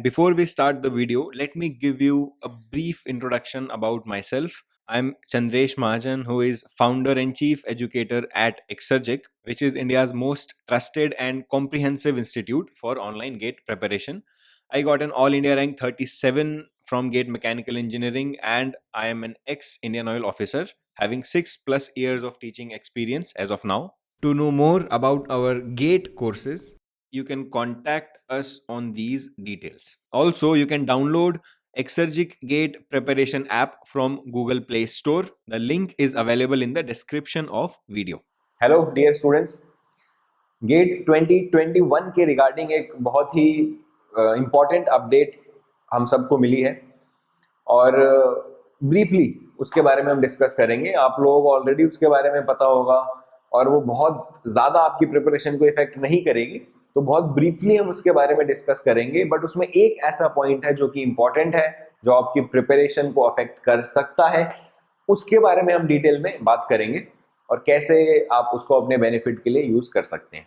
Before we start the video, let me give you a brief introduction about myself. I'm Chandresh Mahajan, who is founder and chief educator at Exergic, which is India's most trusted and comprehensive institute for online gate preparation. I got an All India rank 37 from Gate Mechanical Engineering, and I am an ex Indian Oil officer, having 6+ years of teaching experience as of now. To know more about our GATE courses, you can contact us on these details. Also, you can download Exergic Gate Preparation app from Google Play Store. The link is available in the description of video. Hello dear students. GATE 2021 के regarding एक बहुत ही important update हम सबको मिली है और briefly उसके बारे में हम डिस्कस करेंगे। आप लोगों को ऑलरेडी उसके बारे में पता होगा और वो बहुत ज़्यादा आपकी प्रिपरेशन को इफेक्ट नहीं करेगी, तो बहुत ब्रीफली हम उसके बारे में डिस्कस करेंगे। बट उसमें एक ऐसा पॉइंट है जो कि इम्पॉर्टेंट है, जो आपकी प्रिपरेशन को अफेक्ट कर सकता है, उसके बारे में हम डिटेल में बात करेंगे और कैसे आप उसको अपने बेनिफिट के लिए यूज़ कर सकते हैं।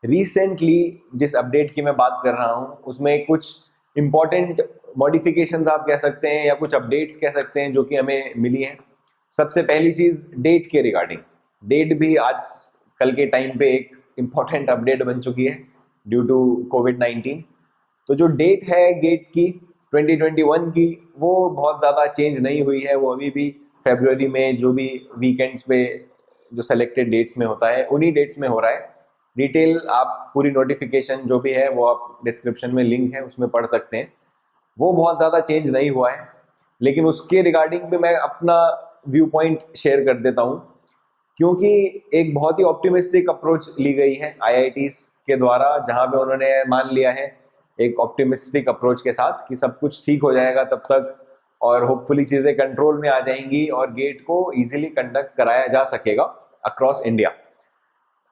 रिसेंटली जिस अपडेट की मैं बात कर रहा हूँ उसमें कुछ इम्पॉर्टेंट मॉडिफिकेशंस आप कह सकते हैं या कुछ अपडेट्स कह सकते हैं जो कि हमें मिली हैं। सबसे पहली चीज़ डेट के रिगार्डिंग, डेट भी आज कल के टाइम पे एक इम्पॉर्टेंट अपडेट बन चुकी है ड्यू टू कोविड-19। तो जो डेट है गेट की 2021 की, वो बहुत ज़्यादा चेंज नहीं हुई है। वो अभी भी फरवरी में जो भी वीकेंड्स पे जो सेलेक्टेड डेट्स में होता है उन्हीं डेट्स में हो रहा है। डिटेल आप पूरी नोटिफिकेशन जो भी है वो आप डिस्क्रिप्शन में लिंक है उसमें पढ़ सकते हैं। वो बहुत ज़्यादा चेंज नहीं हुआ है, लेकिन उसके रिगार्डिंग भी मैं अपना व्यू पॉइंट शेयर कर देता हूँ, क्योंकि एक बहुत ही ऑप्टिमिस्टिक अप्रोच ली गई है आईआईटीज के द्वारा, जहाँ पे उन्होंने मान लिया है एक ऑप्टिमिस्टिक अप्रोच के साथ कि सब कुछ ठीक हो जाएगा तब तक और होपफुली चीज़ें कंट्रोल में आ जाएंगी और गेट को इजीली कंडक्ट कराया जा सकेगा अक्रॉस इंडिया,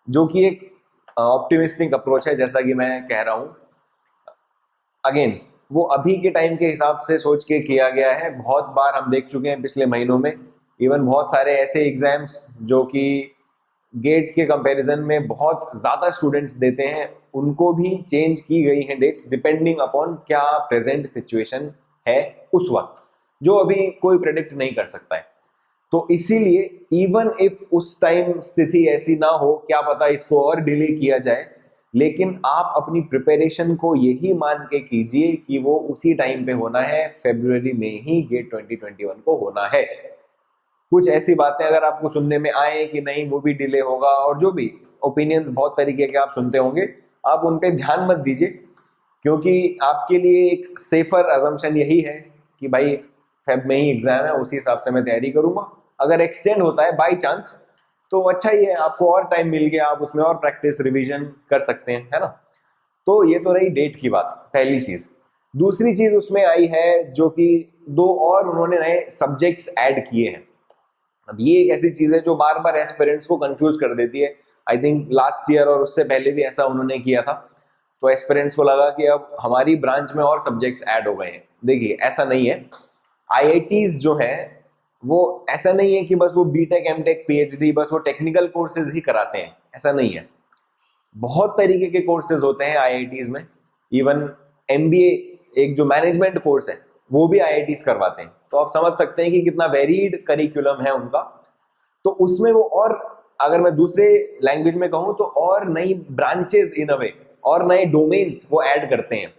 जो कि एक ऑप्टिमिस्टिक अप्रोच है जैसा कि मैं कह रहा हूँ। अगेन वो अभी के टाइम के हिसाब से सोच के किया गया है। बहुत बार हम देख चुके हैं पिछले महीनों में, इवन बहुत सारे ऐसे एग्जाम्स जो कि गेट के कंपैरिजन में बहुत ज़्यादा स्टूडेंट्स देते हैं, उनको भी चेंज की गई हैं डेट्स डिपेंडिंग अपॉन क्या प्रेजेंट सिचुएशन है उस वक्त, जो अभी कोई प्रेडिक्ट नहीं कर सकता है। तो इसीलिए इवन इफ उस टाइम स्थिति ऐसी ना हो, क्या पता इसको और डिले किया जाए, लेकिन आप अपनी प्रिपरेशन को यही मान के कीजिए कि वो उसी टाइम पे होना है, फरवरी में ही गेट 2021 को होना है। कुछ ऐसी बातें अगर आपको सुनने में आए कि नहीं वो भी डिले होगा, और जो भी ओपिनियंस बहुत तरीके के आप सुनते होंगे, आप उन पे ध्यान मत दीजिए, क्योंकि आपके लिए एक सेफर अजम्पशन यही है कि भाई फेब में ही एग्जाम है, उसी हिसाब से मैं तैयारी करूंगा। अगर एक्सटेंड होता है बाई चांस तो अच्छा ही है, आपको और टाइम मिल गया, आप उसमें और प्रैक्टिस रिवीजन कर सकते हैं, है ना। तो ये तो रही डेट की बात, पहली चीज। दूसरी चीज उसमें आई है जो कि दो और उन्होंने नए सब्जेक्ट्स ऐड किए हैं। अब ये एक ऐसी चीज है जो बार बार एस्पिरेंट्स को कंफ्यूज कर देती है। आई थिंक लास्ट ईयर और उससे पहले भी ऐसा उन्होंने किया था, तो एस्पिरेंट्स को लगा कि अब हमारी ब्रांच में और सब्जेक्ट्स ऐड हो गए हैं। देखिए ऐसा नहीं है। आईआईटीज जो है वो ऐसा नहीं है कि बस वो बीटेक एमटेक पीएचडी बस वो टेक्निकल कोर्सेज ही कराते हैं, ऐसा नहीं है। बहुत तरीके के कोर्सेज होते हैं आईआईटीज में। इवन एमबीए एक जो मैनेजमेंट कोर्स है वो भी आईआईटीज करवाते हैं, तो आप समझ सकते हैं कि कितना वेरीड करिकुलम है उनका। तो उसमें वो, और अगर मैं दूसरे लैंग्वेज में कहूँ तो और नई ब्रांचेस इन अ वे और नए डोमेन्स वो ऐड करते हैं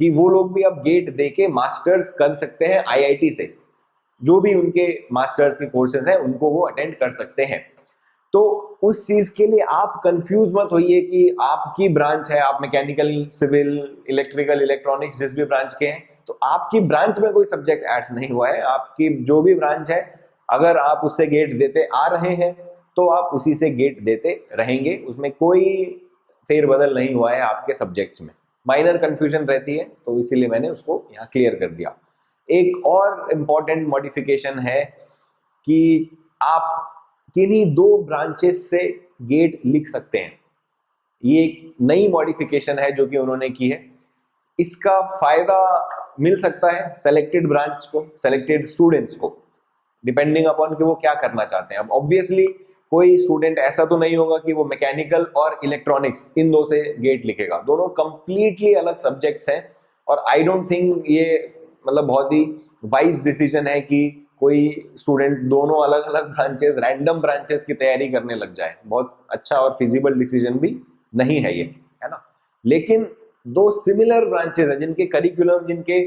कि वो लोग भी अब गेट देके मास्टर्स कर सकते हैं आईआईटी से। जो भी उनके मास्टर्स के कोर्सेज हैं उनको वो अटेंड कर सकते हैं। तो उस चीज के लिए आप कंफ्यूज मत होइए कि आपकी ब्रांच है, आप मैकेनिकल, सिविल, इलेक्ट्रिकल, इलेक्ट्रॉनिक्स जिस भी ब्रांच के हैं, तो आपकी ब्रांच में कोई सब्जेक्ट ऐड नहीं हुआ है। आपकी जो भी ब्रांच है, अगर आप उससे गेट देते आ रहे हैं तो आप उसी से गेट देते रहेंगे, उसमें कोई फेरबदल नहीं हुआ है आपके सब्जेक्ट्स में। माइनर कंफ्यूजन रहती है, तो इसीलिए मैंने उसको यहाँ क्लियर कर दिया। एक और इम्पॉर्टेंट मॉडिफिकेशन है कि आप किन्हीं दो ब्रांचेस से गेट लिख सकते हैं। ये एक नई मॉडिफिकेशन है जो कि उन्होंने की है। इसका फायदा मिल सकता है सेलेक्टेड ब्रांच को, सेलेक्टेड स्टूडेंट्स को, डिपेंडिंग अपॉन कि वो क्या करना चाहते हैं। अब ऑब्वियसली कोई स्टूडेंट ऐसा तो नहीं होगा कि वो मैकेनिकल और इलेक्ट्रॉनिक्स इन दो से गेट लिखेगा, दोनों कंप्लीटली अलग सब्जेक्ट्स हैं। और आई डोंट थिंक ये मतलब बहुत ही वाइज डिसीजन है कि कोई स्टूडेंट दोनों अलग अलग ब्रांचेस, रैंडम ब्रांचेस की तैयारी करने लग जाए। बहुत अच्छा और फिजिबल डिसीजन भी नहीं है ये, है ना। लेकिन दो सिमिलर ब्रांचेस है जिनके करिकुलम, जिनके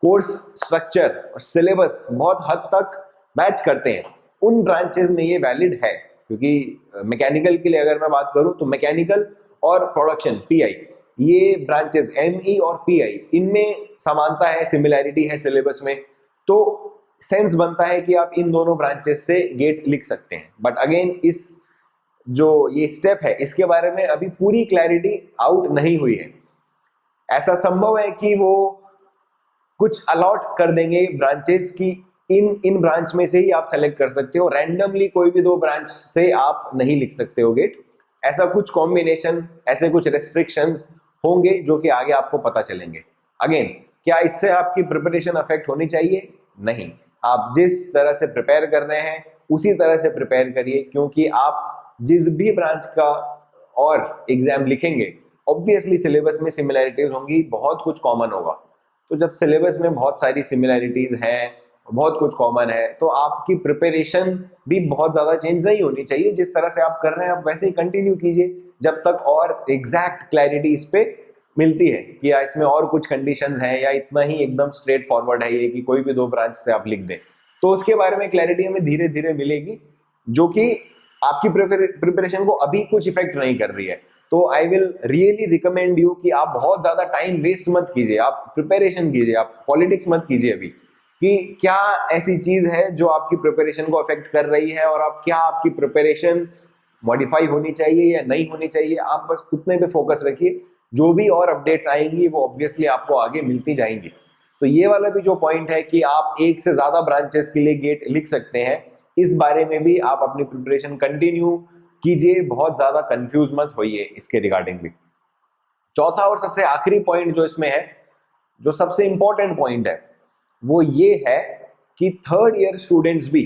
कोर्स स्ट्रक्चर और सिलेबस बहुत हद तक मैच करते हैं, उन ब्रांचेस में ये वैलिड है। क्योंकि मैकेनिकल के लिए अगर मैं बात करूं तो मैकेनिकल और प्रोडक्शन पीआई, ये ब्रांचेस एमई और पीआई, इनमें समानता है, सिमिलैरिटी है सिलेबस में, तो सेंस बनता है कि आप इन दोनों ब्रांचेस से गेट लिख सकते हैं। बट अगेन इस जो ये स्टेप है इसके बारे में अभी पूरी क्लैरिटी आउट नहीं हुई है। ऐसा संभव है कि वो कुछ अलॉट कर देंगे ब्रांचेस की, इन इन ब्रांच में से ही आप सेलेक्ट कर सकते हो, रैंडमली कोई भी दो ब्रांच से आप नहीं लिख सकते हो गेट। ऐसा कुछ कॉम्बिनेशन, ऐसे कुछ रेस्ट्रिक्शंस होंगे जो कि आगे आपको पता चलेंगे। अगेन, क्या इससे आपकी प्रिपरेशन अफेक्ट होनी चाहिए? नहीं, आप जिस तरह से प्रिपेयर कर रहे हैं उसी तरह से प्रिपेयर करिए, क्योंकि आप जिस भी ब्रांच का और एग्जाम लिखेंगे ऑब्वियसली सिलेबस में सिमिलैरिटीज होंगी, बहुत कुछ कॉमन होगा। तो जब सिलेबस में बहुत सारी सिमिलैरिटीज हैं, बहुत कुछ कॉमन है, तो आपकी प्रिपरेशन भी बहुत ज़्यादा चेंज नहीं होनी चाहिए। जिस तरह से आप कर रहे हैं आप वैसे ही कंटिन्यू कीजिए जब तक और एग्जैक्ट क्लैरिटी इस पे मिलती है कि या इसमें और कुछ कंडीशंस हैं या इतना ही एकदम स्ट्रेट फॉरवर्ड है ये कि कोई भी दो ब्रांच से आप लिख दें। तो उसके बारे में क्लैरिटी हमें धीरे धीरे मिलेगी, जो कि आपकी प्रिपरेशन को अभी कुछ इफेक्ट नहीं कर रही है। तो I will really recommend you कि आप बहुत ज्यादा टाइम वेस्ट मत कीजिए, आप प्रिपरेशन कीजिए, आप पॉलिटिक्स मत कीजिए अभी कि क्या ऐसी चीज है जो आपकी प्रिपरेशन को अफेक्ट कर रही है और आप क्या आपकी प्रिपरेशन मॉडिफाई होनी चाहिए या नहीं होनी चाहिए। आप बस उतने पे फोकस रखिए, जो भी और अपडेट्स आएंगी वो ऑब्वियसली आपको आगे मिलती जाएंगी। तो ये वाला भी जो पॉइंट है कि आप एक से ज्यादा ब्रांचेस के लिए गेट लिख सकते हैं, इस बारे में भी आप अपनी प्रिपरेशन कंटिन्यू कीजिए, बहुत ज्यादा कंफ्यूज मत होइए इसके रिगार्डिंग भी। चौथा और सबसे आखिरी पॉइंट जो इसमें है, जो सबसे इंपॉर्टेंट पॉइंट है, वो ये है कि थर्ड ईयर स्टूडेंट्स भी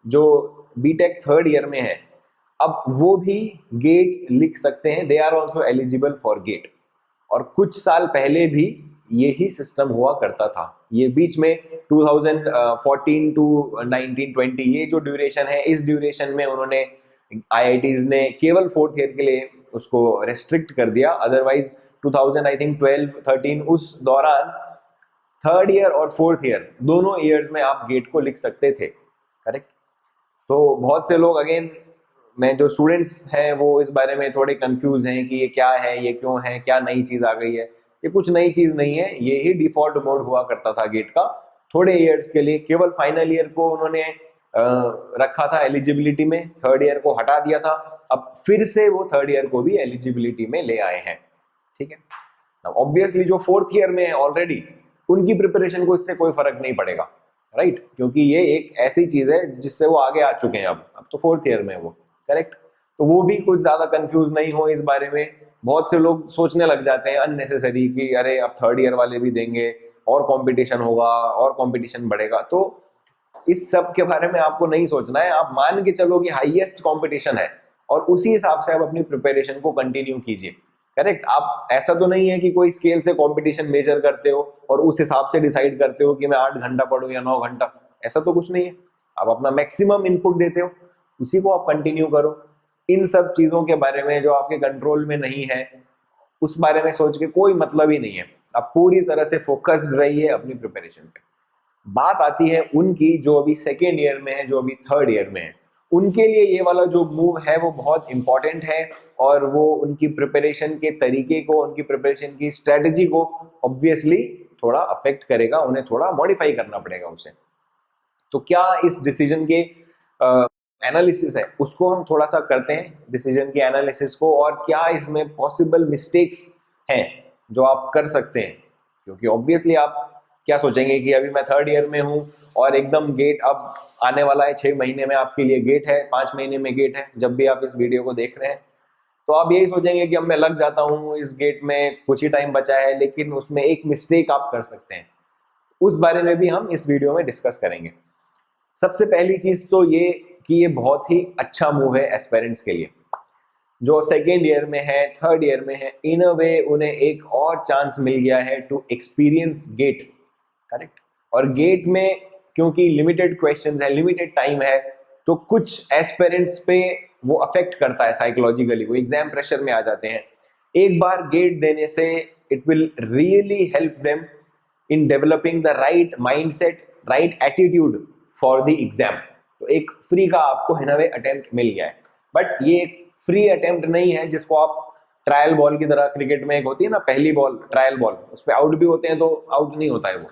जो बीटेक थर्ड ईयर में है, अब वो भी गेट लिख सकते हैं। They are also eligible for GATE. और कुछ साल पहले भी यही सिस्टम हुआ करता था। ये बीच में 2014 टू 1920 ये जो ड्यूरेशन है, इस ड्यूरेशन में उन्होंने आईआईटीज ने केवल फोर्थ ईयर के लिए उसको रेस्ट्रिक्ट कर दिया। अदरवाइज 2000 आई थिंक 12-13 उस दौरान थर्ड ईयर और फोर्थ ईयर दोनों ईयर्स में आप गेट को लिख सकते थे, करेक्ट। तो बहुत से लोग, अगेन मैं जो स्टूडेंट्स हैं वो इस बारे में थोड़े कंफ्यूज हैं कि ये क्या है, ये क्यों है, क्या नई चीज आ गई है। ये कुछ नई चीज नहीं है, ये ही डिफॉल्ट मोड हुआ करता था गेट का थोड़े ईयर्स के लिए। केवल फाइनल ईयर को उन्होंने रखा था एलिजिबिलिटी में, थर्ड ईयर को हटा दिया था। अब फिर से वो थर्ड ईयर को भी एलिजिबिलिटी में ले आए हैं, ठीक है। ऑब्वियसली जो फोर्थ ईयर में है ऑलरेडी, उनकी प्रिपरेशन को इससे कोई फर्क नहीं पड़ेगा, राइट, क्योंकि ये एक ऐसी चीज है जिससे वो आगे आ चुके हैं। अब तो फोर्थ ईयर में है वो, करेक्ट। तो वो भी कुछ ज्यादा कंफ्यूज नहीं हो इस बारे में। बहुत से लोग सोचने लग जाते हैं अननेसेसरी कि अरे अब थर्ड ईयर वाले भी देंगे और कंपटीशन होगा और कंपटीशन बढ़ेगा। तो इस सब के बारे में आपको नहीं सोचना है। आप मान के चलो कि हाईएस्ट कंपटीशन है और उसी हिसाब से आप अपनी प्रिपरेशन को कंटिन्यू कीजिए, करेक्ट। आप ऐसा तो नहीं है कि कोई स्केल से कंपटीशन मेजर करते हो और उस हिसाब से डिसाइड करते हो कि मैं 8 घंटा पढूं या 9 घंटा, ऐसा तो कुछ नहीं है। आप अपना मैक्सिमम इनपुट देते हो, उसी को आप कंटिन्यू करो। इन सब चीजों के बारे में जो आपके कंट्रोल में नहीं है, उस बारे में सोच के कोई मतलब ही नहीं है। आप पूरी तरह से फोकस्ड रहिए अपनी प्रिपरेशन पे। बात आती है उनकी जो अभी सेकेंड ईयर में है, जो अभी थर्ड ईयर में है, उनके लिए ये वाला जो मूव है वो बहुत इंपॉर्टेंट है और वो उनकी प्रिपरेशन के तरीके को, उनकी प्रिपरेशन की स्ट्रेटजी को ऑब्वियसली थोड़ा अफेक्ट करेगा, उन्हें थोड़ा मॉडिफाई करना पड़ेगा उसे। तो क्या इस डिसीजन के एनालिसिस है उसको हम थोड़ा सा करते हैं, डिसीजन के एनालिसिस को, और क्या इसमें पॉसिबल मिस्टेक्स हैं जो आप कर सकते हैं। क्योंकि ऑब्वियसली आप क्या सोचेंगे कि अभी मैं थर्ड ईयर में हूं और एकदम गेट अब आने वाला है, 6 महीने में आपके लिए गेट है, 5 महीने में गेट है, जब भी आप इस वीडियो को देख रहे हैं। तो आप यही सोचेंगे कि अब मैं लग जाता हूँ इस गेट में, कुछ ही टाइम बचा है, लेकिन उसमें एक मिस्टेक आप कर सकते हैं। उस बारे में भी हम इस वीडियो में डिस्कस करेंगे। सबसे पहली चीज तो ये कि ये बहुत ही अच्छा मूव है एस्पिरेंट्स के लिए। जो सेकेंड ईयर में है, थर्ड ईयर में है, इन अ वे उन्हें एक और चांस मिल गया है टू एक्सपीरियंस गेट, करेक्ट। और गेट में क्योंकि लिमिटेड क्वेश्चंस है, लिमिटेड टाइम है, तो कुछ एस्पिरेंट्स पे वो अफेक्ट करता है साइकोलॉजिकली, वो एग्जाम प्रेशर में आ जाते हैं। एक बार गेट देने से it will really help them in developing the right mindset, right attitude for the exam. तो एक फ्री का आपको हिनावे अटेम्प्ट मिल गया है, बट ये एक फ्री अटेम्प्ट नहीं है जिसको आप ट्रायल बॉल की तरह, क्रिकेट में एक होती है ना पहली बॉल ट्रायल बॉल, उस पर आउट भी होते हैं तो आउट नहीं होता है वो,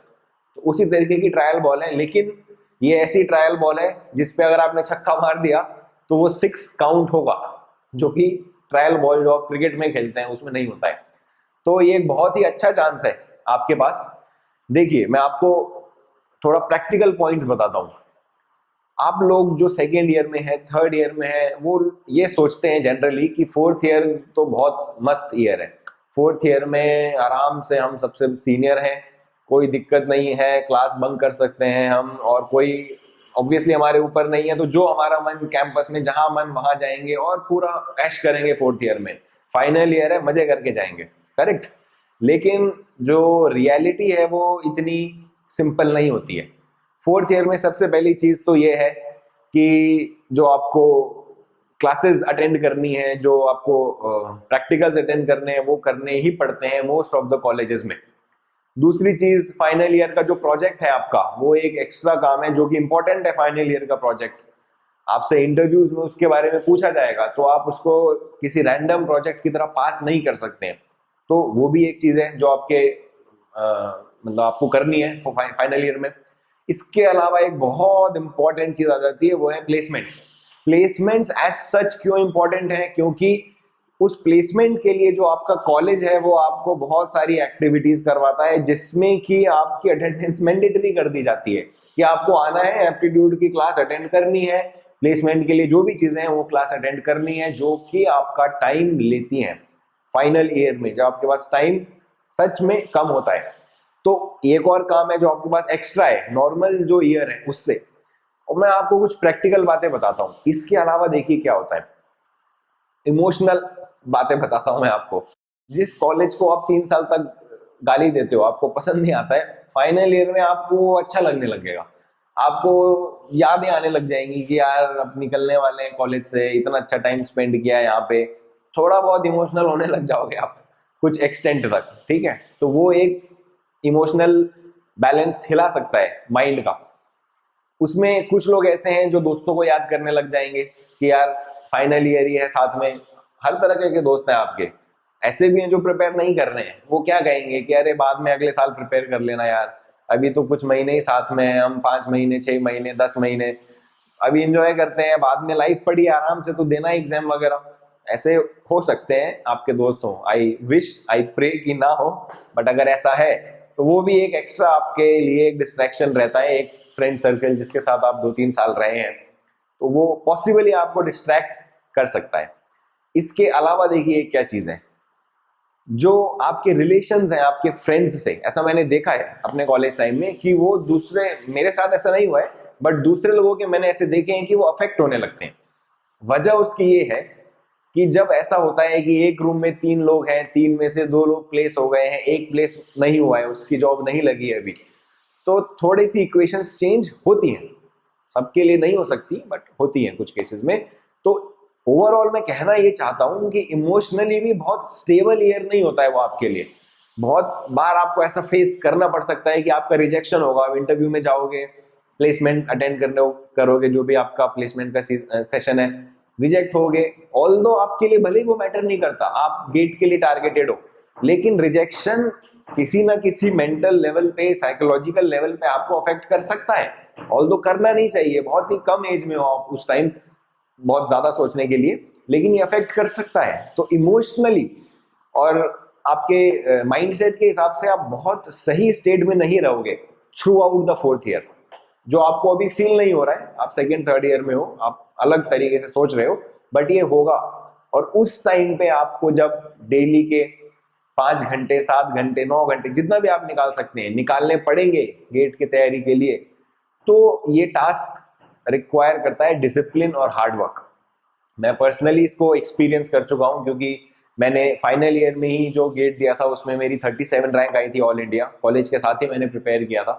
तो उसी तरीके की ट्रायल बॉल है। लेकिन ये ऐसी ट्रायल बॉल है जिसपे अगर आपने छक्का मार दिया तो वो 6 काउंट होगा, जो कि ट्रायल बॉल जो आप क्रिकेट में खेलते हैं उसमें नहीं होता है। तो ये एक बहुत ही अच्छा चांस है आपके पास। देखिए मैं आपको थोड़ा प्रैक्टिकल पॉइंट्स बताता हूँ। आप लोग जो सेकेंड ईयर में है, थर्ड ईयर में है, वो ये सोचते हैं जनरली कि फोर्थ ईयर तो बहुत मस्त ईयर है, फोर्थ ईयर में आराम से हम सबसे सीनियर हैं, कोई दिक्कत नहीं है, क्लास बंक कर सकते हैं हम, और कोई ऑब्वियसली हमारे ऊपर नहीं है, तो जो हमारा मन कैंपस में जहां मन वहां जाएंगे और पूरा ऐश करेंगे फोर्थ ईयर में, फाइनल ईयर है मजे करके जाएंगे, करेक्ट। लेकिन जो रियलिटी है वो इतनी सिंपल नहीं होती है। फोर्थ ईयर में सबसे पहली चीज तो ये है कि जो आपको क्लासेस अटेंड करनी है, जो आपको प्रैक्टिकल्स अटेंड करने हैं, वो करने ही पड़ते हैं मोस्ट ऑफ द कॉलेजेस में। दूसरी चीज, फाइनल ईयर का जो प्रोजेक्ट है आपका, वो एक एक्स्ट्रा काम है जो कि इंपॉर्टेंट है। फाइनल ईयर का प्रोजेक्ट आपसे इंटरव्यूज में उसके बारे में पूछा जाएगा, तो आप उसको किसी रैंडम प्रोजेक्ट की तरह पास नहीं कर सकते हैं। तो वो भी एक चीज है जो आपके मतलब आपको करनी है फाइनल ईयर में। इसके अलावा एक बहुत इंपॉर्टेंट चीज आ जाती है, वो है प्लेसमेंट्स। प्लेसमेंट्स एज सच क्यों इंपॉर्टेंट है? क्योंकि उस प्लेसमेंट के लिए जो आपका कॉलेज है वो आपको बहुत सारी एक्टिविटीज करवाता है, जिसमें कि आपकी अटेंडेंस मैंडेटरी कर दी जाती है कि आपको आना है, एप्टीट्यूड की क्लास अटेंड करनी है, प्लेसमेंट के लिए जो भी चीजें हैं वो क्लास अटेंड करनी है, जो कि आपका टाइम लेती हैं। फाइनल ईयर में जब आपके पास टाइम सच में कम होता है, तो एक और काम है जो आपके पास एक्स्ट्रा है नॉर्मल जो ईयर है उससे। और मैं आपको कुछ प्रैक्टिकल बातें बताता हूँ। इसके अलावा देखिए क्या होता है, इमोशनल बातें बताता हूँ मैं आपको। जिस कॉलेज को आप 3 साल तक गाली देते हो, आपको पसंद नहीं आता है, फाइनल ईयर में आपको अच्छा लगने लगेगा, आपको यादें आने लग जाएंगी कि यार अब निकलने वाले हैं कॉलेज से, इतना अच्छा टाइम स्पेंड किया है यहाँ पे। थोड़ा बहुत इमोशनल होने लग जाओगे आप कुछ एक्सटेंट तक, ठीक है। तो वो एक इमोशनल बैलेंस हिला सकता है माइंड का। उसमें कुछ लोग ऐसे हैं जो दोस्तों को याद करने लग जाएंगे कि यार फाइनल ईयर ही है, साथ में हर तरह के दोस्त हैं आपके। ऐसे भी हैं जो प्रिपेयर नहीं कर रहे हैं, वो क्या कहेंगे कि अरे बाद में अगले साल प्रिपेयर कर लेना यार, अभी तो कुछ महीने ही साथ में हैं हम, 5 महीने 6 महीने 10 महीने अभी एंजॉय करते हैं, बाद में लाइफ पड़ी आराम से तो देना एग्जाम वगैरह। ऐसे हो सकते हैं आपके दोस्त हो, आई विश आई प्रे कि ना हो, बट अगर ऐसा है तो वो भी एक एक्स्ट्रा आपके लिए एक डिस्ट्रैक्शन रहता है। एक फ्रेंड सर्कल जिसके साथ आप 2-3 साल रहे हैं, तो वो पॉसिबली आपको डिस्ट्रैक्ट कर सकता है। इसके अलावा देखिए क्या चीज है, जो आपके रिलेशंस हैं आपके फ्रेंड्स से, ऐसा मैंने देखा है अपने कॉलेज टाइम में कि वो दूसरे, मेरे साथ ऐसा नहीं हुआ है बट दूसरे लोगों के मैंने ऐसे देखे हैं कि वो अफेक्ट होने लगते हैं। वजह उसकी ये है कि जब ऐसा होता है कि एक रूम में 3 लोग हैं, 3 में से 2 लोग प्लेस हो गए हैं, एक प्लेस नहीं हुआ है, उसकी जॉब नहीं लगी है अभी, तो थोड़ी सी इक्वेशंस चेंज होती हैं। सबके लिए नहीं हो सकती बट होती हैं कुछ केसेस में। तो ओवरऑल मैं कहना ये चाहता हूं कि इमोशनली भी बहुत स्टेबल ईयर नहीं होता है वो आपके लिए। बहुत बार आपको ऐसा फेस करना पड़ सकता है कि आपका रिजेक्शन होगा, आप इंटरव्यू में जाओगे, प्लेसमेंट अटेंड करने करोगे, जो भी आपका प्लेसमेंट का सेशन है, रिजेक्ट होगे। ऑल्दो आपके लिए भले ही वो मैटर नहीं करता, आप गेट के लिए टारगेटेड हो, लेकिन रिजेक्शन किसी ना किसी मेंटल लेवल पे, साइकोलॉजिकल लेवल पे आपको अफेक्ट कर सकता है। ऑल्दो करना नहीं चाहिए, बहुत ही कम एज में हो आप उस टाइम बहुत ज्यादा सोचने के लिए, लेकिन ये अफेक्ट कर सकता है। तो इमोशनली और आपके माइंडसेट के हिसाब से आप बहुत सही स्टेट में नहीं रहोगे through out the fourth year. जो आपको अभी फील नहीं हो रहा है, आप सेकेंड थर्ड ईयर में हो, आप अलग तरीके से सोच रहे हो, बट ये होगा। और उस टाइम पे आपको जब डेली के 5 घंटे 7 घंटे 9 घंटे जितना भी आप निकाल सकते हैं निकालने पड़ेंगे गेट की तैयारी के लिए, तो ये टास्क रिक्वायर करता है डिसिप्लिन और हार्ड वर्क। मैं पर्सनली इसको एक्सपीरियंस कर चुका हूँ, क्योंकि मैंने फाइनल ईयर में ही जो गेट दिया था उसमें मेरी 37 रैंक आई थी ऑल इंडिया, कॉलेज के साथ ही मैंने प्रिपेयर किया था।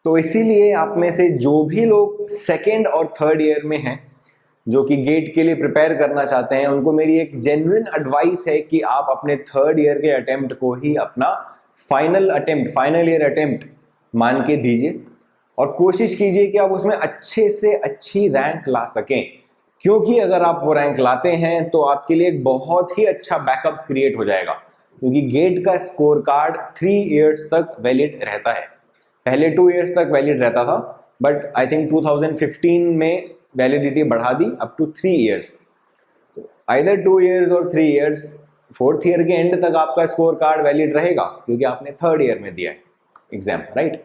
तो इसीलिए आप में से जो भी लोग सेकेंड और थर्ड ईयर में हैं, जो कि गेट के लिए प्रिपेयर करना चाहते हैं, उनको मेरी एक जेन्युइन एडवाइस है कि आप अपने थर्ड ईयर के अटेम्प्ट को ही अपना फाइनल ईयर अटेम्प्ट मान के दीजिए, और कोशिश कीजिए कि आप उसमें अच्छे से अच्छी रैंक ला सकें, क्योंकि अगर आप वो रैंक लाते हैं तो आपके लिए एक बहुत ही अच्छा बैकअप क्रिएट हो जाएगा, क्योंकि गेट का स्कोर कार्ड 3 इयर्स तक वैलिड रहता है। पहले 2 इयर्स तक वैलिड रहता था, बट आई थिंक 2015 में वैलिडिटी बढ़ा दी अप टू 3 इयर्स। तो आइदर 2 इयर्स और 3 इयर्स, फोर्थ ईयर के एंड तक आपका स्कोर कार्ड वैलिड रहेगा, क्योंकि आपने थर्ड ईयर में दिया है एग्जाम, राइट।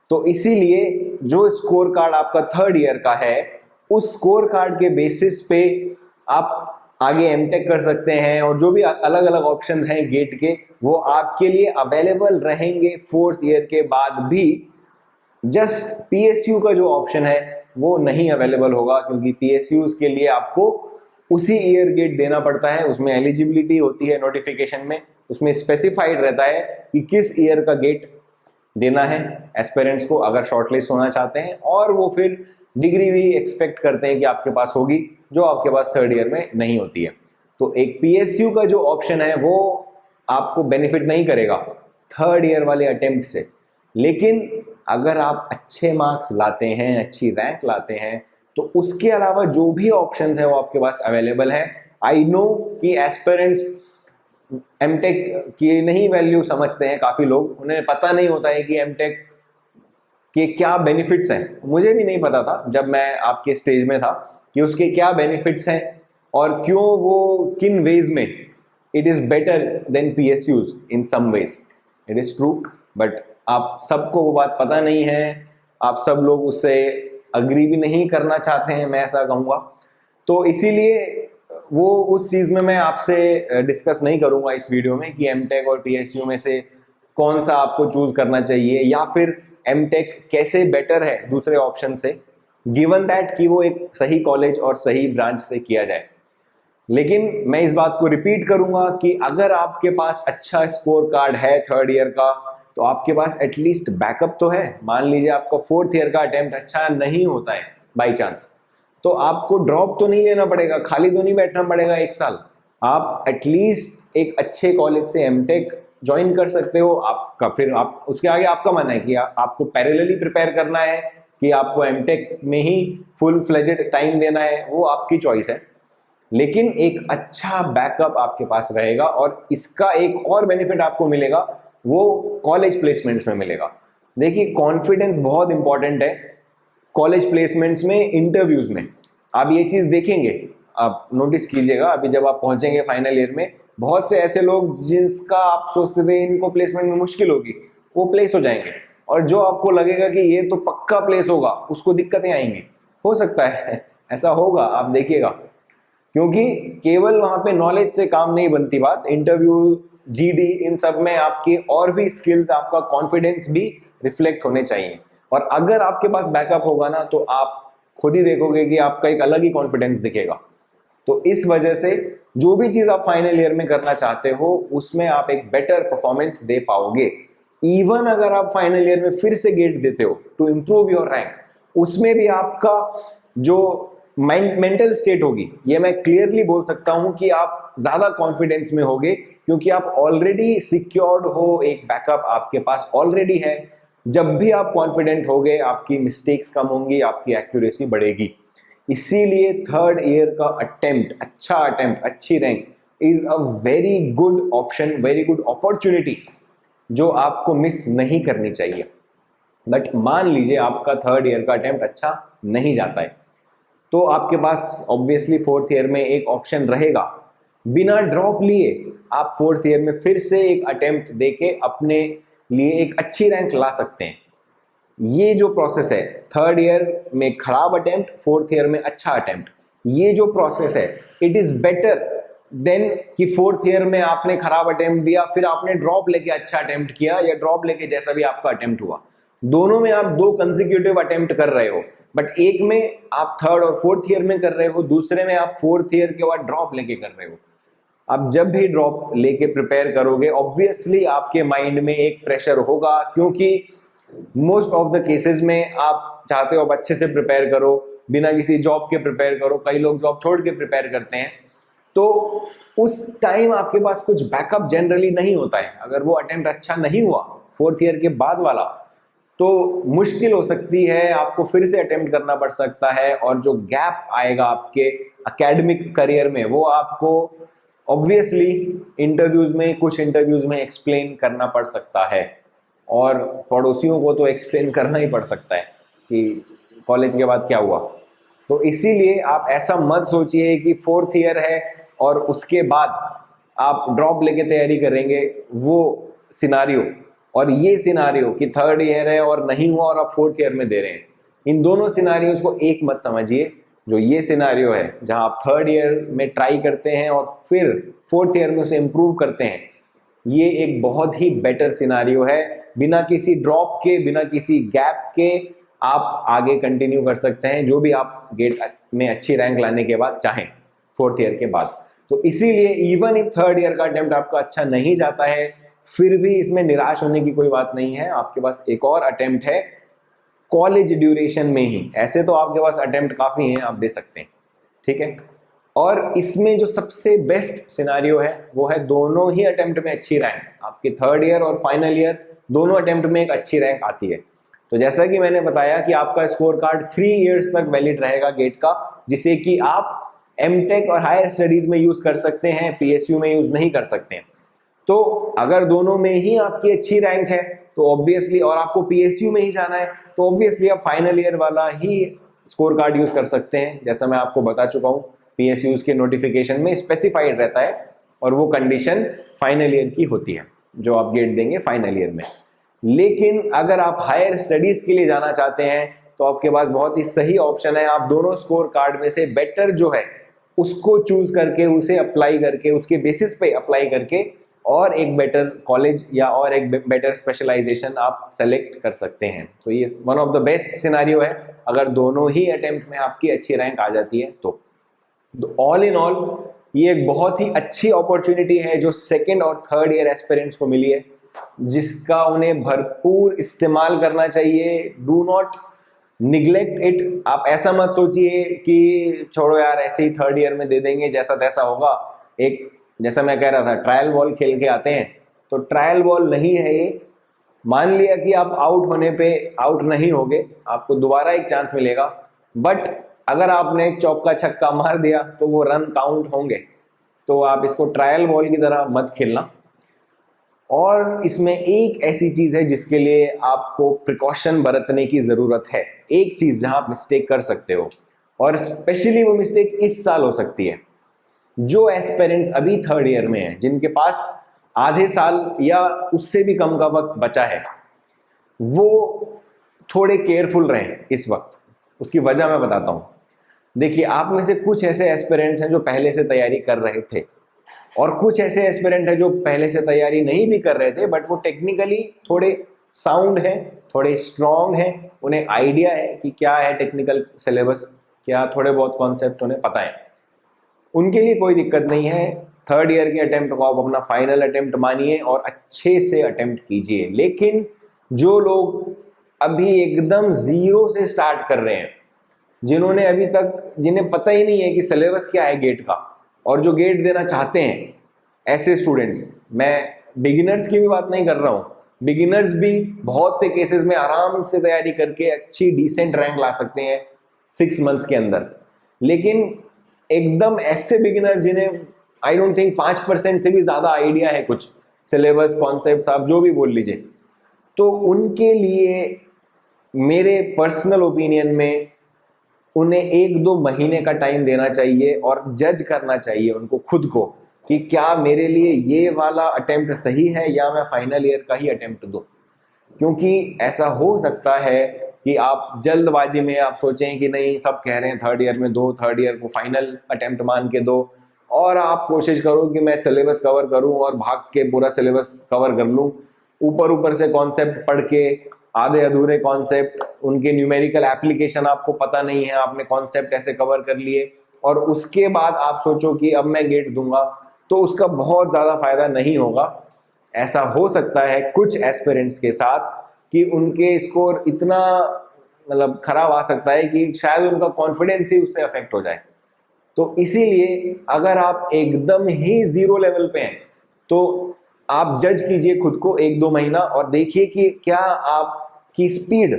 तो इसीलिए जो स्कोर कार्ड आपका थर्ड ईयर का है, उस स्कोर कार्ड के बेसिस पे आप आगे एमटेक कर सकते हैं, और जो भी अलग अलग ऑप्शंस हैं गेट के, वो आपके लिए अवेलेबल रहेंगे फोर्थ ईयर के बाद भी। जस्ट पीएसयू का जो ऑप्शन है वो नहीं अवेलेबल होगा, क्योंकि पीएसयूज के लिए आपको उसी ईयर गेट देना पड़ता है, उसमें एलिजिबिलिटी होती है नोटिफिकेशन में, उसमें स्पेसिफाइड रहता है कि किस ईयर का गेट देना है एस्पिरेंट्स को अगर शॉर्टलिस्ट होना चाहते हैं, और वो फिर डिग्री भी एक्सपेक्ट करते हैं कि आपके पास होगी, जो आपके पास थर्ड ईयर में नहीं होती है। तो एक पीएसयू का जो ऑप्शन है वो आपको बेनिफिट नहीं करेगा थर्ड ईयर वाले अटेम्प्ट से, लेकिन अगर आप अच्छे मार्क्स लाते हैं, अच्छी रैंक लाते हैं, तो उसके अलावा जो भी ऑप्शंस है वो आपके पास अवेलेबल है। आई नो कि एस्पिरेंट्स एमटेक की नहीं वैल्यू समझते हैं, काफ़ी लोग, उन्हें पता नहीं होता है कि एमटेक के क्या बेनिफिट्स हैं। मुझे भी नहीं पता था जब मैं आपके स्टेज में था कि उसके क्या बेनिफिट्स हैं और क्यों वो किन वेज में it is better than PSUs in some ways. It is true, but आप सबको वो बात पता नहीं है, आप सब लोग उससे अग्री भी नहीं करना चाहते हैं, मैं ऐसा कहूँगा। तो इसीलिए वो उस चीज़ में मैं आपसे डिस्कस नहीं करूँगा इस वीडियो में कि एमटेक और पीएसयू में से कौन सा आपको चूज करना चाहिए, या फिर एमटेक कैसे बेटर है दूसरे ऑप्शन से, गिवन दैट कि वो एक सही कॉलेज और सही ब्रांच से किया जाए। लेकिन मैं इस बात को रिपीट करूंगा कि अगर आपके पास अच्छा स्कोर कार्ड है थर्ड ईयर का, तो आपके पास एटलीस्ट बैकअप तो है। मान लीजिए आपका फोर्थ ईयर का अटेम्प्ट अच्छा नहीं होता है बाई चांस, तो आपको ड्रॉप तो नहीं लेना पड़ेगा, खाली तो नहीं बैठना पड़ेगा एक साल। आप एटलीस्ट एक अच्छे कॉलेज से एमटेक ज्वाइन कर सकते हो। आपका फिर आप उसके आगे आपका मानना है कि आपको पैरेलली प्रिपेयर करना है कि आपको एमटेक में ही फुल फ्लेजेड टाइम देना है, वो आपकी चॉइस है। लेकिन एक अच्छा बैकअप आपके पास रहेगा, और इसका एक और बेनिफिट आपको मिलेगा, वो कॉलेज प्लेसमेंट्स में मिलेगा। देखिए, कॉन्फिडेंस बहुत इंपॉर्टेंट है कॉलेज प्लेसमेंट्स में, इंटरव्यूज में। आप ये चीज़ देखेंगे, आप नोटिस कीजिएगा, अभी जब आप पहुंचेंगे फाइनल ईयर में, बहुत से ऐसे लोग जिसका आप सोचते थे इनको प्लेसमेंट में मुश्किल होगी, वो प्लेस हो जाएंगे, और जो आपको लगेगा कि ये तो पक्का प्लेस होगा, उसको दिक्कतें आएंगी। हो सकता है ऐसा होगा, आप देखिएगा, क्योंकि केवल वहां पे नॉलेज से काम नहीं बनती बात। इंटरव्यू, जीडी, इन सब में आपकी और भी स्किल्स, आपका कॉन्फिडेंस भी रिफ्लेक्ट होने चाहिए। और अगर आपके पास बैकअप होगा ना, तो आप खुद ही देखोगे कि आपका एक अलग ही कॉन्फिडेंस दिखेगा। तो इस वजह से जो भी चीज आप फाइनल ईयर में करना चाहते हो, उसमें आप एक बेटर परफॉर्मेंस दे पाओगे। इवन अगर आप फाइनल ईयर में फिर से गेट देते हो टू इंप्रूव योर रैंक, उसमें भी आपका जो मेंटल स्टेट होगी, ये मैं क्लियरली बोल सकता हूं कि आप ज्यादा कॉन्फिडेंस में होगे, क्योंकि आप ऑलरेडी सिक्योर्ड हो, एक बैकअप आपके पास ऑलरेडी है। जब भी आप कॉन्फिडेंट होगे, आपकी मिस्टेक्स कम होंगी, आपकी एक्यूरेसी बढ़ेगी। इसीलिए थर्ड ईयर का अटेम्प्ट, अच्छा अटेम्प्ट, अच्छी rank is a very good option, very good opportunity, जो आपको मिस नहीं करनी चाहिए। बट मान लीजिए आपका थर्ड ईयर का अटेम्प्ट अच्छा नहीं जाता है, तो आपके पास ऑब्वियसली फोर्थ ईयर में एक ऑप्शन रहेगा। बिना ड्रॉप लिए आप फोर्थ ईयर में फिर से एक अटेम्प्ट देके अपने लिए एक अच्छी रैंक ला सकते हैं। ये जो प्रोसेस है, थर्ड ईयर में खराब अटेम्प्ट, फोर्थ ईयर में अच्छा अटेम्प्ट, ये जो प्रोसेस है, इट इज बेटर देन कि फोर्थ ईयर में आपने खराब अटेम्प्ट दिया, फिर आपने ड्रॉप लेके अच्छा अटेम्प्ट किया, या ड्रॉप लेके जैसा भी आपका अटेम्प्ट हुआ। दोनों में आप 2 कंसेक्यूटिव अटेम्प्ट कर रहे हो, बट एक में आप थर्ड और फोर्थ ईयर में कर रहे हो, दूसरे में आप फोर्थ ईयर के बाद ड्रॉप लेके कर रहे हो। आप जब भी ड्रॉप लेके प्रिपेयर करोगे, ऑब्वियसली आपके माइंड में एक प्रेशर होगा, क्योंकि मोस्ट ऑफ द केसेस में आप चाहते हो आप अच्छे से प्रिपेयर करो, बिना किसी जॉब के प्रिपेयर करो। कई लोग जॉब छोड़ के प्रिपेयर करते हैं, तो उस टाइम आपके पास कुछ बैकअप जनरली नहीं होता है। अगर वो अटेम्प्ट अच्छा नहीं हुआ फोर्थ ईयर के बाद वाला, तो मुश्किल हो सकती है, आपको फिर से अटेम्प्ट करना पड़ सकता है, और जो गैप आएगा आपके एकेडमिक करियर में वो आपको ऑब्वियसली कुछ इंटरव्यूज में एक्सप्लेन करना पड़ सकता है, और पड़ोसियों को तो एक्सप्लेन करना ही पड़ सकता है कि कॉलेज के बाद क्या हुआ। तो इसीलिए आप ऐसा मत सोचिए कि फोर्थ ईयर है और उसके बाद आप ड्रॉप लेके तैयारी करेंगे, वो सिनारियो और ये सिनारियो कि थर्ड ईयर है और नहीं हुआ और आप फोर्थ ईयर में दे रहे हैं, इन दोनों सिनारियोज को एक मत समझिए। जो ये सिनारियो है जहां आप थर्ड ईयर में ट्राई करते हैं और फिर फोर्थ ईयर में उसे इम्प्रूव करते हैं, ये एक बहुत ही बेटर सिनारियो है। बिना किसी ड्रॉप के, बिना किसी गैप के आप आगे कंटिन्यू कर सकते हैं, जो भी आप गेट में अच्छी रैंक लाने के बाद चाहें फोर्थ ईयर के बाद। तो इसीलिए इवन इफ थर्ड ईयर का अटेम्प्ट आपका अच्छा नहीं जाता है, फिर भी इसमें निराश होने की कोई बात नहीं है। आपके पास एक और अटेम्प्ट है कॉलेज ड्यूरेशन में ही। ऐसे तो आपके पास अटेम्प्ट काफी हैं, आप दे सकते हैं, ठीक है। और इसमें जो सबसे बेस्ट सिनारियो है वो है दोनों ही अटेम्प्ट में अच्छी रैंक। आपके थर्ड ईयर और फाइनल ईयर दोनों अटेम्प्ट में एक अच्छी रैंक आती है। तो जैसा कि मैंने बताया कि आपका स्कोर कार्ड 3 इयर्स तक वैलिड रहेगा गेट का, जिसे कि आप एमटेक और हायर स्टडीज में यूज कर सकते हैं, पीएसयू में यूज नहीं कर सकते हैं। तो अगर दोनों में ही आपकी अच्छी रैंक है तो ऑब्वियसली, और आपको पीएसयू में ही जाना है, तो ऑब्वियसली आप फाइनल ईयर वाला ही स्कोर कार्ड यूज कर सकते हैं। जैसा मैं आपको बता चुका हूँ, पीएसयूज के नोटिफिकेशन में स्पेसिफाइड रहता है, और वो कंडीशन फाइनल ईयर की होती है जो आप गेट देंगे फाइनल ईयर में। लेकिन अगर आप हायर स्टडीज के लिए जाना चाहते हैं तो आपके पास बहुत ही सही ऑप्शन है। आप दोनों स्कोर कार्ड में से बेटर जो है उसको चूज करके, उसे अप्लाई करके, उसके बेसिस पे अप्लाई करके और एक बेटर कॉलेज या और एक बेटर स्पेशलाइजेशन आप सेलेक्ट कर सकते हैं। तो ये one of the best scenario है अगर दोनों ही अटेम्प्ट में आपकी अच्छी रैंक आ जाती है तो। ऑल इन ऑल ये एक बहुत ही अच्छी अपॉर्चुनिटी है जो सेकेंड और थर्ड ईयर एस्पिरेंट्स को मिली है, जिसका उन्हें भरपूर इस्तेमाल करना चाहिए। Do not neglect it. आप ऐसा मत सोचिए कि छोड़ो यार, ऐसे ही थर्ड ईयर में दे देंगे, जैसा तैसा होगा। एक जैसा मैं कह रहा था, ट्रायल बॉल खेल के आते हैं, तो ट्रायल बॉल नहीं है ये। मान लिया कि आप आउट होने पे आउट नहीं होगे, आपको दोबारा एक चांस मिलेगा, बट अगर आपने चौका छक्का मार दिया तो वो रन काउंट होंगे। तो आप इसको ट्रायल बॉल की तरह मत खेलना। और इसमें एक ऐसी चीज है जिसके लिए आपको प्रिकॉशन बरतने की जरूरत है। एक चीज जहां आप मिस्टेक कर सकते हो, और स्पेशली वो मिस्टेक इस साल हो सकती है। जो एस्पिरेंट्स अभी थर्ड ईयर में हैं, जिनके पास आधे साल या उससे भी कम का वक्त बचा है, वो थोड़े केयरफुल रहें इस वक्त। उसकी वजह मैं बताता हूं। देखिए, आप में से कुछ ऐसे एस्पिरेंट्स हैं जो पहले से तैयारी कर रहे थे, और कुछ ऐसे एस्पिरेंट हैं जो पहले से तैयारी नहीं भी कर रहे थे, बट वो टेक्निकली थोड़े साउंड हैं, थोड़े स्ट्रॉन्ग हैं, उन्हें आइडिया है कि क्या है टेक्निकल सिलेबस, क्या थोड़े बहुत कॉन्सेप्ट उन्हें पता है। उनके लिए कोई दिक्कत नहीं है। थर्ड ईयर के अटेम्प्ट को आप अपना फाइनल अटेम्प्ट मानिए और अच्छे से अटेम्प्ट कीजिए। लेकिन जो लोग अभी एकदम जीरो से स्टार्ट कर रहे हैं, जिन्होंने अभी तक, जिन्हें पता ही नहीं है कि सिलेबस क्या है गेट का, और जो गेट देना चाहते हैं, ऐसे स्टूडेंट्स, मैं बिगिनर्स की भी बात नहीं कर रहा हूँ, बिगिनर्स भी बहुत से केसेस में आराम से तैयारी करके अच्छी डिसेंट रैंक ला सकते हैं 6 मंथ्स के अंदर। लेकिन एकदम ऐसे बिगिनर जिन्हें आई डोंट थिंक 5% से भी ज्यादा आइडिया है कुछ सिलेबस, कॉन्सेप्ट्स, आप जो भी बोल लीजिए, तो उनके लिए मेरे पर्सनल ओपिनियन में उन्हें 1-2 महीने का टाइम देना चाहिए और जज करना चाहिए उनको खुद को कि क्या मेरे लिए ये वाला अटेम्प्ट सही है या मैं फाइनल ईयर का ही अटेम्प्ट दूं। क्योंकि ऐसा हो सकता है कि आप जल्दबाजी में आप सोचें कि नहीं, सब कह रहे हैं थर्ड ईयर में दो, थर्ड ईयर को फाइनल अटेम्प्ट मान के दो, और आप कोशिश करो कि मैं सिलेबस कवर करूं और भाग के पूरा सिलेबस कवर कर लूं, ऊपर ऊपर से कॉन्सेप्ट पढ़ के, आधे अधूरे कॉन्सेप्ट, उनके न्यूमेरिकल एप्लीकेशन आपको पता नहीं है, आपने कॉन्सेप्ट ऐसे कवर कर लिए और उसके बाद आप सोचो कि अब मैं गेट दूंगा, तो उसका बहुत ज़्यादा फायदा नहीं होगा। ऐसा हो सकता है कुछ एस्पिरेंट्स के साथ कि उनके स्कोर इतना मतलब खराब आ सकता है कि शायद उनका कॉन्फिडेंस ही उससे अफेक्ट हो जाए। तो इसीलिए अगर आप एकदम ही जीरो लेवल पे हैं तो आप जज कीजिए खुद को 1-2 महीना और देखिए कि क्या आपकी स्पीड,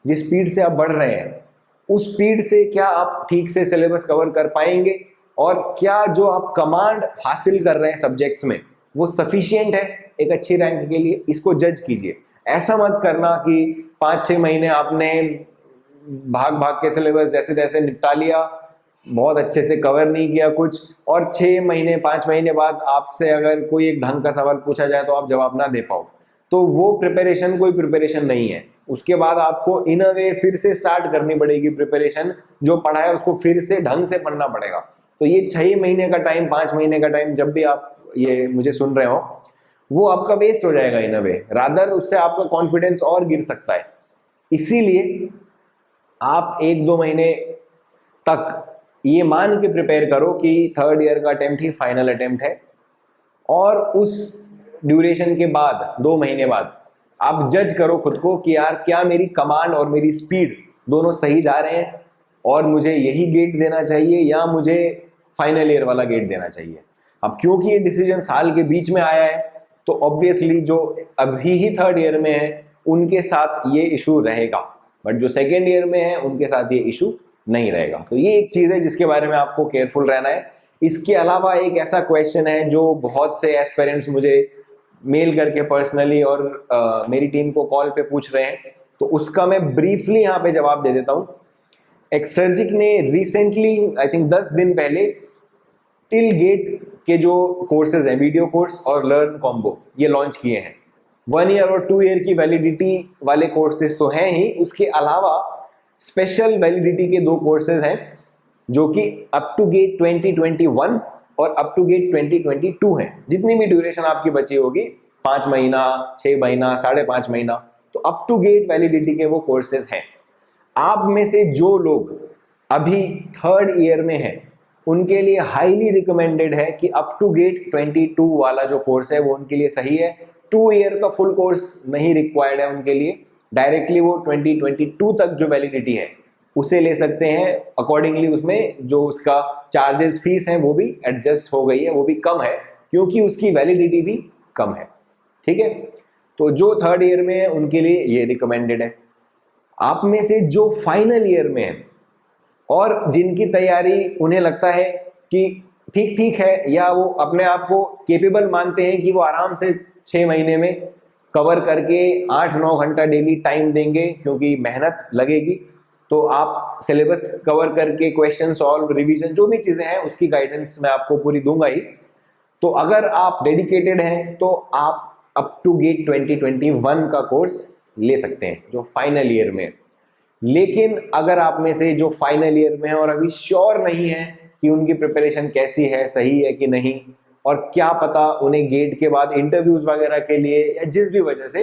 जिस स्पीड से आप बढ़ रहे हैं उस स्पीड से क्या आप ठीक से सिलेबस कवर कर पाएंगे, और क्या जो आप कमांड हासिल कर रहे हैं सब्जेक्ट्स में वो सफिशिएंट है एक अच्छी रैंक के लिए। इसको जज कीजिए। ऐसा मत करना कि 5-6 महीने आपने भाग भाग के सिलेबस जैसे तैसे निपटा लिया, बहुत अच्छे से कवर नहीं किया कुछ, और 6 महीने 5 महीने बाद आपसे अगर कोई एक ढंग का सवाल पूछा जाए तो आप जवाब ना दे पाओ, तो वो प्रिपरेशन कोई प्रिपरेशन नहीं है। उसके बाद आपको इन अ वे फिर से स्टार्ट करनी पड़ेगी प्रिपरेशन, जो पढ़ा है उसको फिर से ढंग से पढ़ना पड़ेगा। तो ये 6 महीने का टाइम, 5 महीने का टाइम जब भी आप ये मुझे सुन रहे हो वो आपका वेस्ट हो जाएगा इन अ वे, रादर उससे आपका कॉन्फिडेंस और गिर सकता है। इसीलिए आप 1-2 महीने तक ये मान के प्रिपेयर करो कि 3rd ईयर का अटेम्प्ट ही फाइनल अटेम्प्ट है, और उस ड्यूरेशन के बाद 2 महीने बाद आप जज करो खुद को कि यार क्या मेरी कमांड और मेरी स्पीड दोनों सही जा रहे हैं और मुझे यही गेट देना चाहिए या मुझे फाइनल ईयर वाला गेट देना चाहिए। अब क्योंकि ये डिसीजन साल के बीच में आया है तो ऑब्वियसली जो अभी ही 3rd ईयर में है उनके साथ ये इशू रहेगा, बट जो 2nd ईयर में है उनके साथ ये इशू नहीं रहेगा। तो ये एक चीज़ है जिसके बारे में आपको केयरफुल रहना है। इसके अलावा एक ऐसा क्वेश्चन है जो बहुत से एस्पिरेंट्स मुझे मेल करके पर्सनली और मेरी टीम को कॉल पे पूछ रहे हैं, तो उसका मैं ब्रीफली यहाँ पे जवाब दे देता हूँ। एक्सर्जिक ने रिसेंटली आई थिंक 10 दिन पहले टिल गेट के जो कोर्सेज हैं, वीडियो कोर्स और लर्न कॉम्बो, ये लॉन्च किए हैं। 1 ईयर और 2 ईयर की वैलिडिटी वाले कोर्सेज तो हैं ही, उसके अलावा स्पेशल वैलिडिटी के 2 कोर्सेज हैं जो कि अप टू गेट 2021 और अप टू गेट 2022 हैं। जितनी भी ड्यूरेशन आपकी बची होगी, 5 महीना, 6 महीना, 5.5 महीना, तो अप टू गेट वैलिडिटी के वो कोर्सेज हैं। आप में से जो लोग अभी 3rd ईयर में हैं उनके लिए हाईली रिकमेंडेड है कि अप टू गेट 22 वाला जो कोर्स है वो उनके लिए सही है। 2 ईयर का फुल कोर्स नहीं रिक्वायर्ड है उनके लिए, डायरेक्टली वो 2022 तक जो वैलिडिटी है उसे ले सकते हैं। अकॉर्डिंगली उसमें जो उसका चार्जेस फीस है वो भी एडजस्ट हो गई है, वो भी कम है क्योंकि उसकी वैलिडिटी भी कम है। ठीक है, तो जो 3rd ईयर में है उनके लिए ये रिकमेंडेड है। आप में से जो फाइनल ईयर में है और जिनकी तैयारी उन्हें लगता है कि ठीक ठीक है, या वो अपने आप को केपेबल मानते हैं कि वो आराम से 6 महीने में कवर करके 8-9 घंटा डेली टाइम देंगे क्योंकि मेहनत लगेगी, तो आप सिलेबस कवर करके क्वेश्चन सॉल्व, रिवीजन, जो भी चीज़ें हैं उसकी गाइडेंस मैं आपको पूरी दूंगा ही। तो अगर आप डेडिकेटेड हैं तो आप अप टू गेट 2021 का कोर्स ले सकते हैं जो फाइनल ईयर में। लेकिन अगर आप में से जो फाइनल ईयर में है और अभी श्योर नहीं है कि उनकी प्रिपरेशन कैसी है, सही है कि नहीं, और क्या पता उन्हें गेट के बाद इंटरव्यूज वगैरह के लिए या जिस भी वजह से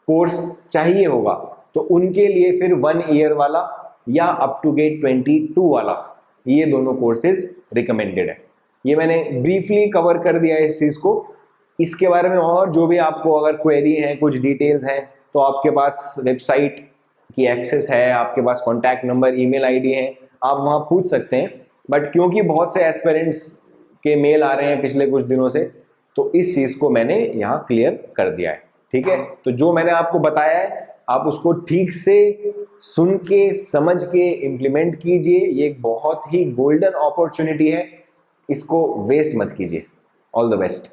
कोर्स चाहिए होगा, तो उनके लिए फिर 1 ईयर वाला या अप टू गेट 22 वाला, ये दोनों कोर्सेज रिकमेंडेड है। ये मैंने ब्रीफली कवर कर दिया है इस चीज़ को। इसके बारे में और जो भी आपको अगर क्वेरी है, कुछ डिटेल्स हैं, तो आपके पास वेबसाइट की एक्सेस है, आपके पास कॉन्टैक्ट नंबर, ईमेल आईडी है, आप वहाँ पूछ सकते हैं। बट क्योंकि बहुत से एस्पिरेंट्स के मेल आ रहे हैं पिछले कुछ दिनों से, तो इस चीज़ को मैंने यहाँ क्लियर कर दिया है। ठीक है, तो जो मैंने आपको बताया है आप उसको ठीक से सुन के, समझ के इम्प्लीमेंट कीजिए। ये एक बहुत ही गोल्डन अपॉर्चुनिटी है, इसको वेस्ट मत कीजिए। All the best.